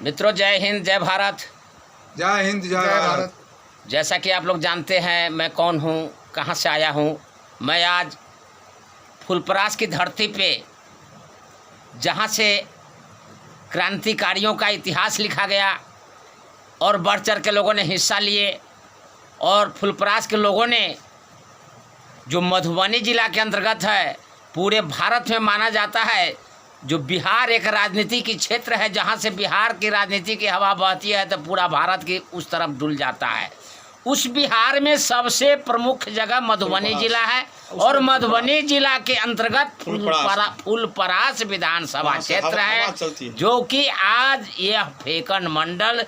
मित्रों, जय हिंद, जय भारत। जय हिंद, जय भारत। जैसा कि आप लोग जानते हैं मैं कौन हूँ, कहाँ से आया हूँ। मैं आज फुलपरास की धरती पे, जहाँ से क्रांतिकारियों का इतिहास लिखा गया और बढ़ चढ़ के लोगों ने हिस्सा लिए, और फुलपरास के लोगों ने, जो मधुबनी जिला के अंतर्गत है, पूरे भारत में माना जाता है, जो बिहार एक राजनीति की क्षेत्र है, जहाँ से बिहार की राजनीति की हवा बहती है तो पूरा भारत की उस तरफ डुल जाता है। उस बिहार में सबसे प्रमुख जगह मधुबनी जिला है, और मधुबनी जिला के अंतर्गत फुलपरास विधानसभा क्षेत्र है, जो कि आज यह फेकन मंडल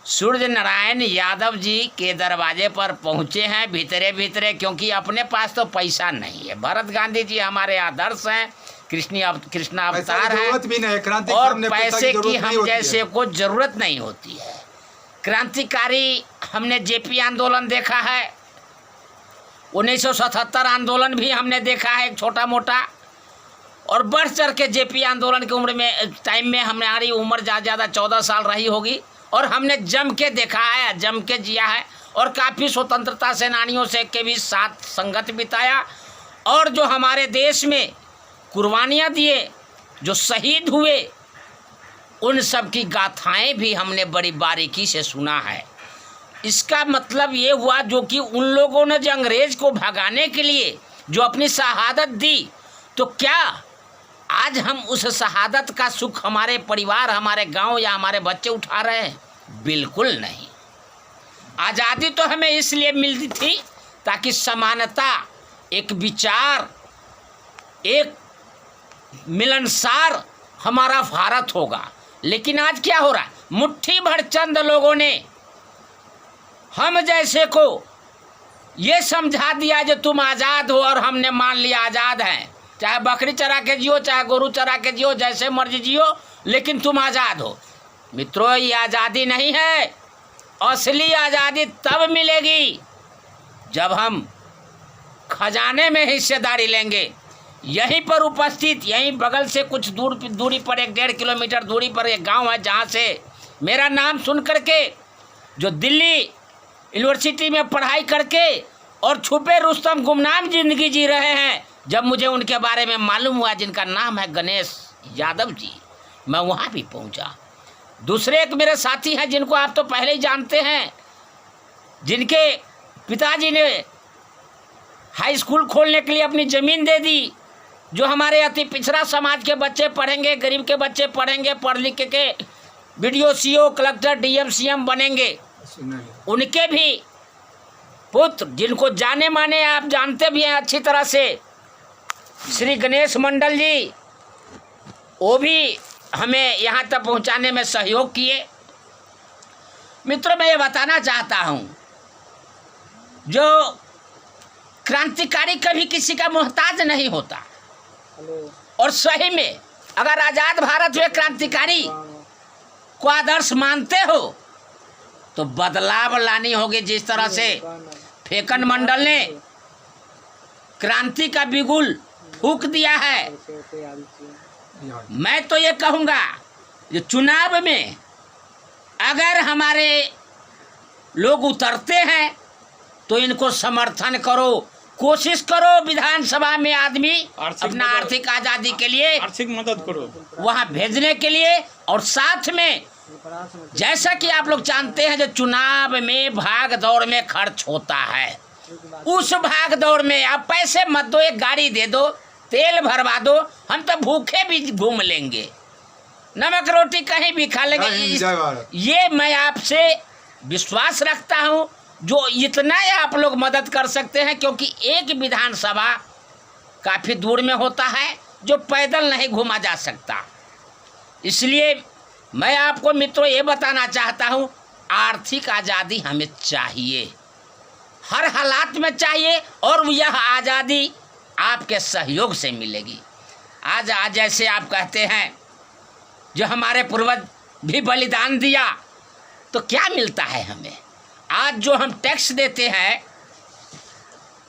सूर्य नारायण यादव जी के दरवाजे पर पहुंचे हैं भीतरे भीतरे, क्योंकि अपने पास तो पैसा नहीं है। भरत गांधी जी हमारे आदर्श हैं, कृष्णा अवतार है, और पैसे की हम जैसे को जरूरत नहीं होती है। क्रांतिकारी हमने जेपी आंदोलन देखा है, 1977 आंदोलन भी हमने देखा है एक छोटा मोटा, और बढ़ चढ़ के जेपी आंदोलन की उम्र में टाइम में हमारी उम्र ज़्यादा 14 साल रही होगी, और हमने जम के देखा है, जम के जिया है, और काफ़ी स्वतंत्रता सेनानियों से के भी साथ संगत बिताया, और जो हमारे देश में कुर्बानियाँ दिए, जो शहीद हुए, उन सब की गाथाएं भी हमने बड़ी बारीकी से सुना है। इसका मतलब ये हुआ, जो कि उन लोगों ने जो अंग्रेज को भगाने के लिए जो अपनी शहादत दी, तो क्या आज हम उस शहादत का सुख हमारे परिवार, हमारे गांव या हमारे बच्चे उठा रहे हैं? बिल्कुल नहीं। आज़ादी तो हमें इसलिए मिलती थी ताकि समानता, एक विचार, एक मिलनसार हमारा भारत होगा। लेकिन आज क्या हो रहा है? मुट्ठी भर चंद लोगों ने हम जैसे को ये समझा दिया जो तुम आज़ाद हो, और हमने मान लिया आज़ाद हैं। चाहे बकरी चरा के जियो, चाहे गोरू चरा के जियो, जैसे मर्जी जियो, लेकिन तुम आज़ाद हो। मित्रों, ये आज़ादी नहीं है। असली आज़ादी तब मिलेगी जब हम खजाने में हिस्सेदारी लेंगे। यहीं पर उपस्थित, यहीं बगल से कुछ दूरी पर, 1-1.5 किलोमीटर दूरी पर एक गांव है, जहां से मेरा नाम सुन करके जो दिल्ली यूनिवर्सिटी में पढ़ाई करके और छुपे रुस्तम गुमनाम जिंदगी जी रहे हैं, जब मुझे उनके बारे में मालूम हुआ, जिनका नाम है गणेश यादव जी, मैं वहाँ भी पहुँचा। दूसरे एक मेरे साथी हैं जिनको आप तो पहले ही जानते हैं, जिनके पिताजी ने हाई स्कूल खोलने के लिए अपनी ज़मीन दे दी, जो हमारे अति पिछड़ा समाज के बच्चे पढ़ेंगे, गरीब के बच्चे पढ़ेंगे, पढ़ लिख के BDO, CO, collector, DM, CM बनेंगे। उनके भी पुत्र, जिनको जाने माने आप जानते भी हैं अच्छी तरह से, श्री गणेश मंडल जी, वो भी हमें यहाँ तक पहुँचाने में सहयोग किए। मित्रों, मैं ये बताना चाहता हूँ, जो क्रांतिकारी कभी किसी का मोहताज नहीं होता, और सही में अगर आज़ाद भारत में क्रांतिकारी को आदर्श मानते हो तो बदलाव लानी होगी। जिस तरह से फेकन मंडल ने क्रांति का बिगुल फूंक दिया है, मैं तो ये कहूँगा, जो चुनाव में अगर हमारे लोग उतरते हैं तो इनको समर्थन करो, कोशिश करो विधानसभा में आदमी अपना आर्थिक आज़ादी के लिए आर्थिक मदद करो, वहाँ भेजने के लिए। और साथ में जैसा कि आप लोग जानते हैं, जो चुनाव में भाग दौड़ में खर्च होता है, उस भाग दौड़ में आप पैसे मत दो, एक गाड़ी दे दो, तेल भरवा दो, हम तो भूखे भी घूम लेंगे, नमक रोटी कहीं भी खा लेंगे। ये मैं आपसे विश्वास रखता हूँ, जो इतना ही आप लोग मदद कर सकते हैं, क्योंकि एक विधानसभा काफ़ी दूर में होता है, जो पैदल नहीं घूमा जा सकता। इसलिए मैं आपको मित्रों ये बताना चाहता हूँ, आर्थिक आज़ादी हमें चाहिए, हर हालात में चाहिए, और यह आज़ादी आपके सहयोग से मिलेगी। आज जैसे आप कहते हैं, जो हमारे पूर्वज भी बलिदान दिया, तो क्या मिलता है हमें? आज जो हम टैक्स देते हैं,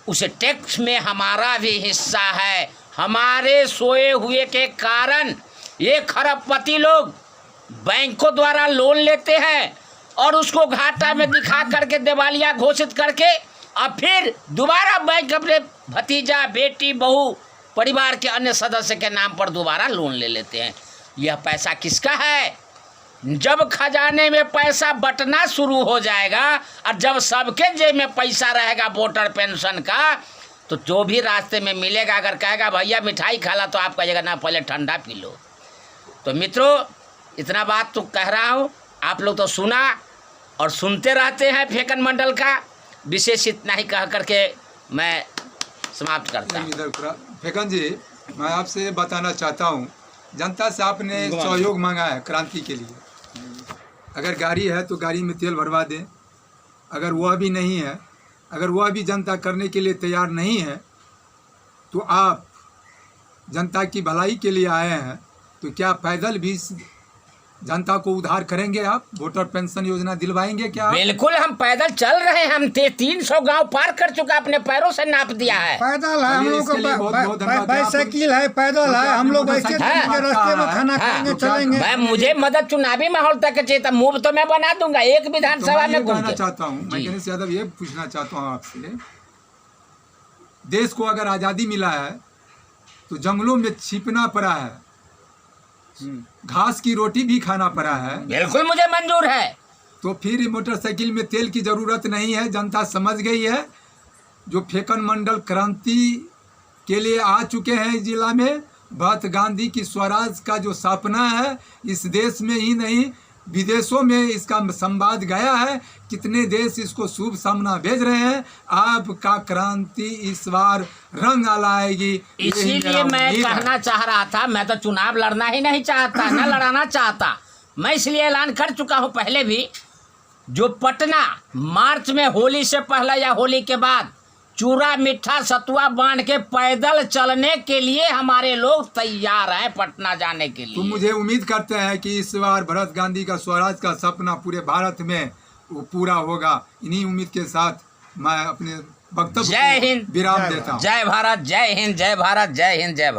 उस टैक्स में हमारा भी हिस्सा है। हमारे सोए हुए के कारण ये खरबपति लोग बैंकों द्वारा लोन लेते हैं और उसको घाटा में दिखा करके दिवालिया घोषित करके और फिर दोबारा बैंक अपने भतीजा, बेटी, बहू, परिवार के अन्य सदस्य के नाम पर दोबारा लोन ले लेते हैं। यह पैसा किसका है? जब खजाने में पैसा बंटना शुरू हो जाएगा और जब सबके जेब में पैसा रहेगा वोटर पेंशन का, तो जो भी रास्ते में मिलेगा, अगर कहेगा भैया मिठाई खा ला, तो आप कहिएगा ना पहले ठंडा पी लो। तो मित्रों, इतना बात तो कह रहा हूँ, आप लोग तो सुना और सुनते रहते हैं फेकन मंडल का। विशेष इतना ही कह करके मैं समाप्त करता हूँ। इधर फेकन जी, मैं आपसे बताना चाहता हूँ, जनता से आपने सहयोग मांगा है क्रांति के लिए। अगर गाड़ी है तो गाड़ी में तेल भरवा दें, अगर वह भी नहीं है, अगर वह भी जनता करने के लिए तैयार नहीं है, तो आप जनता की भलाई के लिए आए हैं, तो क्या पैदल भी जनता को उद्धार करेंगे? आप वोटर पेंशन योजना दिलवाएंगे क्या? बिल्कुल, हम पैदल चल रहे हैं। हम 300 गांव पार कर चुका, अपने पैरों से नाप दिया है। पैदल है, हम लोग को बाइसाइकिल है, पैदल है, हम लोग ऐसे रास्ते में खाना खाएंगे, चलेंगे। मैं मुझे मदद चुनावी माहौल तक चाहिए, मुंह तो मैं बना दूंगा एक विधानसभा में घूम के। चाहता हूँ मैं गणेश यादव ये पूछना चाहता हूँ आपसे, देश को अगर आज़ादी मिला है तो जंगलों में छिपना पड़ा है, घास की रोटी भी खाना पड़ा है। बिल्कुल मुझे मंजूर है। तो फिर मोटरसाइकिल में तेल की जरूरत नहीं है, जनता समझ गई है। जो फेकन मंडल क्रांति के लिए आ चुके हैं जिला में, बात गांधी की स्वराज का जो सपना है, इस देश में ही नहीं विदेशों में इसका संवाद गया है। कितने देश इसको शुभ सामना भेज रहे हैं। आपका क्रांति इस बार रंग लाएगी। इसीलिए मैं कहना चाह रहा था, मैं तो चुनाव लड़ना ही नहीं चाहता, न लड़ाना चाहता। मैं इसलिए ऐलान कर चुका हूं पहले भी, जो पटना मार्च में होली से पहले या होली के बाद चूरा मिठा सतुआ बांध के पैदल चलने के लिए हमारे लोग तैयार हैं, पटना जाने के लिए। तो मुझे उम्मीद करते हैं कि इस बार भरत गांधी का स्वराज का सपना पूरे भारत में वो पूरा होगा। इन्हीं उम्मीद के साथ मैं अपने वक्तव्य जय हिंद, विराम देता हूँ। जय भारत, जय हिंद, जय भारत, जय हिंद, जय भारत।